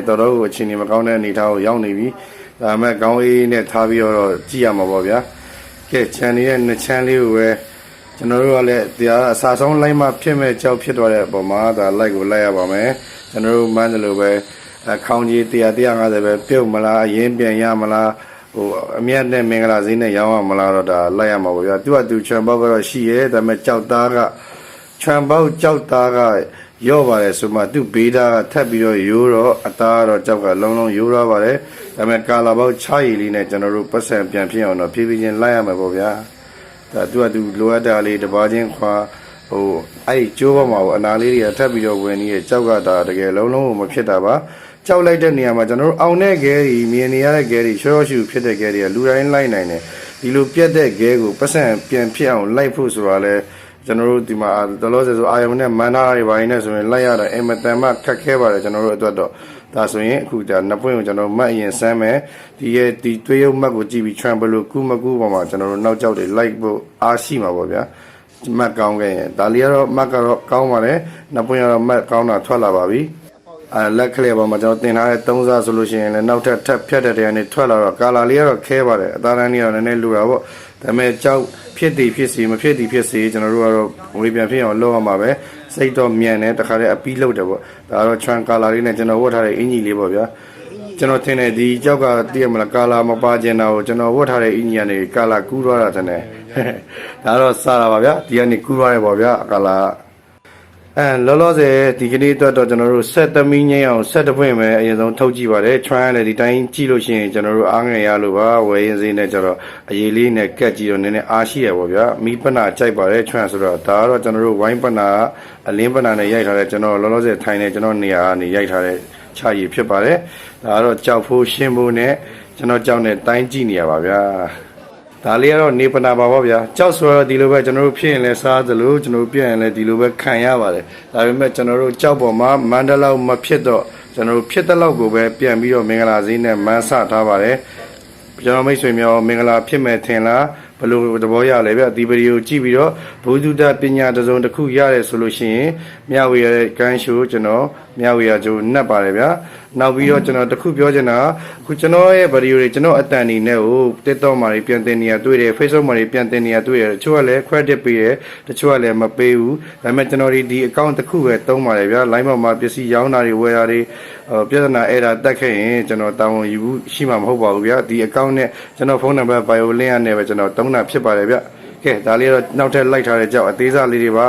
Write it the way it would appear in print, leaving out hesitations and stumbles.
တော်တော်ကိုအချိန်ကြီးမကောင်းတဲ့အနေအထားကိုရောက်နေပြီဒါပေမဲ့ကောင်းအေးနဲ့ထားပြီးတော့ကြည့်ရမှာပေါ့ဗျာကဲခြံနေတဲ့နှစ်ချမ်းလေးကိုပဲကျွန်တော်တို့ကလည်းတရားအစာဆုံးလိုက်မှဖြစ်မဲ့ကြောက်ဖြစ်သွားတဲ့အပေါ်မှာဒါလိုက်ကိုလိုက်ရပါမယ်ကျွန်တော်တို့မှန်းတယ်လို့ပဲခေါင်းကြီး150ပဲပြုတ်မလားအရင်ပြန်ရမလားဟိုအမြတ်နဲ့မင်္ဂလာဈေးနဲ့ရောင်းရမလားတော့ဒါလိုက်ရမှာပေါ့ဗျာသူကသူချွန်ပေါက်ကတော့ရှိရဲဒါပေမဲ့ကြောက်သားကချွန်ပေါက်ကြောက်သားကရော့ပါတယ်ဆိုမှသူ့ဘေးသားကထပ်ပြီးတော့ရိုးတော့အသားကတော့ကြောက်ကလုံးလုံးရိုးတော့ပါတယ်ဒါပေမဲ့ကာလာပေါက်ချရည်လေးနဲ့ကျွန်တော်တို့ပတ်စံပြန်ဖြစ်အောင်တော့ဖြည်းဖြည်းချင်းလိုက်ရမှာပေါ့ဗျာဒါသူကသူလိုအပ်တာလေးတစ်ပါးချင်းခွာဟိုအဲ့ဒီကျိုးပေါ်မှာအနာလေးတွေကထပ်ပြီးတော့ဝင်နေတဲ့ကြောက်ကဒါတကယ်လုံးလုံးမဖြစ်တာပါကြောက်လိုက်တဲ့နေရာမှာကျွန်တော်တို့အောင်တဲ့ခဲကြီးမြင်နေရတဲ့ခဲကြီးရှော့ရှူဖြစ်တဲ့ခဲတွေကလူတိုင်းလိုက်နိုင်တယ်ဒီလိုပြက်တဲ့ခဲကိုပတ်စံပြန်ဖြစ်အောင်လိုက်ဖို့ဆိုတာလဲကျွန်တော်တို့ဒီမှာတော်လို့ဆိုအာယုံနဲ့မန္တာတွေပိုင်းနဲ့ဆိုရင်လိုက်ရတာအင်မတန်မှခက်ခဲပါတယ်ကျွန်တော်တို့အတွက်တော့ဒါဆိုရင်အခုဒါနှစ်ပွင့်ကိုကျွန်တော်မှတ်ရင်စမ်းမယ်ဒီရဲ့ဒီသွေးရုပ်မှတ်ကိုကြည့်ပြီး trample လို့ကူးမကူးပေါ်မှာကျွန်တော်တို့နောက်ကြောက်တွေလိုက်ဖို့အားရှိမှာပေါ့ဗျာမှတ်ကောင်းခဲ့ရင်ဒါလေးကတော့မှတ်ကတော့ကောင်းပါတယ်နှစ်ပွင့်ကတော့မှတ်ကောင်းတာထွက်လာပါပြီလက်ကလေးပေါ်မှာကျွန်တော်တင်ထားတဲ့3စားဆိုလို့ရှိရင်လည်းနောက်ထပ်ဖြတ်တဲ့နေထွက်လာတော့ကာလာလေးကတော့ခဲပါတယ်အသားတန်းလေးကတော့နည်းနည်းလူတာပေါ့ဒါပေမဲ့ကြောက်ဖြစ်တည်ဖြစ်စီမဖြစ်တည်ဖြစ်စီကျွန်တော်တို့ကတော့ဝေပြန်ဖြစ်အောင်လုပ်ရမှာပဲစိတ်တော့မြန်တယ်တခါတည်းအပီးလုပ်တယ်ပေါ့ဒါကတော့ trend color လေးနဲ့ကျွန်တော်ဝတ်ထားတဲ့အင်ကြီးလေးပေါ့ဗျာကျွန်တော်ထင်တယ်ဒီကြောက်ကတည်ရမလားကာလာမပါကျင်တာကိုကျွန်တော်ဝတ်ထားတဲ့အင်ကြီးကနေကာလာကူးသွားတာတဲ့ဒါတော့စတာပါဗျာဒီကနေကူးသွားရပေါ့ဗျာကာလာလောလောဆယ်ဒီကနေ့အတွက်တော့ကျွန်တော်တို့ဆက်သမီးငိမ့်အောင်ဆက်တပွင့်ပဲအရင်ဆုံးထုတ်ကြည့်ပါတယ် try လည်းဒီတိုင်းကြည့်လို့ရှိရင်ကျွန်တော်တို့အားငယ်ရလို့ပါဝယ်ရင်စင်းနဲ့ကျတော့အရေးလေးနဲ့ကက်ကြည့်တော့နည်းနည်းအားရှိရပါဗျာမီးပနာကြိုက်ပါတယ် try ဆိုတော့ဒါကတော့ကျွန်တော်တို့ဝိုင်းပနာအလင်းပနာနဲ့ရိုက်ထားတဲ့ကျွန်တော်လောလောဆယ်ထိုင်နေကျွန်တော်နေရာကနေရိုက်ထားတဲ့ခြာရည်ဖြစ်ပါတယ်ဒါကတော့ကြောက်ဖို့ရှင်းဖို့နဲ့ကျွန်တော်ကြောက်နဲ့တိုင်းကြည့်နေရပါဗျာဒါလေးကတော့နေပနာပါဗျာကြောက်ဆိုတော့ဒီလိုပဲကျွန်တော်တို့ဖြစ်ရင်လည်းစားသလိုကျွန်တော်တို့ပြည့်ရင်လည်းဒီလိုပဲခံရပါတယ်ဒါပေမဲ့ကျွန်တော်တို့ကြောက်ပေါ်မှာမန္တလောက်မဖြစ်တော့ကျွန်တော်တို့ဖြစ်တဲ့လောက်ကိုပဲပြန်ပြီးတော့မင်္ဂလာဈေးနဲ့မန်းဆထားပါတယ်ကျွန်တော်မိတ်ဆွေများမင်္ဂလာဖြစ်မဲ့ထင်လားဘယ်လိုသဘောရလဲဗျဒီဗီဒီယိုကြည့်ပြီးတော့ဘုဒ္ဓတပညာတစ်စုံတစ်ခုရတယ်ဆိုလို့ရှိရင်မြဝေရတဲ့ကန်းရှိုးကျွန်တော်မြဝေရကျိုးနှက်ပါတယ်ဗျာနောက်ပြီးတော့ကျွန်တော်တစ်ခုပြောချင်တာအခုကျွန်တော်ရဲ့ဗီဒီယိုတွေကျွန်တော်အတန်နေနဲ့ကို TikTok မှာပြန်တင်နေရတွေ့တယ် Facebook မှာပြန်တင်နေရတွေ့တယ်တချို့ကလည်း credit ပေးတယ်တချို့ကလည်းမပေးဘူးဒါပေမဲ့ကျွန်တော်ဒီ account တစ်ခုပဲသုံးပါတယ်ဗျာ line ပေါ်မှာပစ္စည်းရောင်းတာတွေဝယ်တာတွေပြဿနာအဲ့ဒါတက်ခဲ့ရင်ကျွန်တော်တာဝန်ယူဖို့ရှိမှာမဟုတ်ပါဘူးဗျာဒီ account နဲ့ကျွန်တော်ဖုန်းနံပါတ် bio link နဲ့ပဲကျွန်တော်တုံးတာဖြစ်ပါတယ်ဗျာကဲဒါလေးတော့နောက်ထပ်လိုက်ထားတဲ့ကြောက်အသေးစားလေးတွေပါ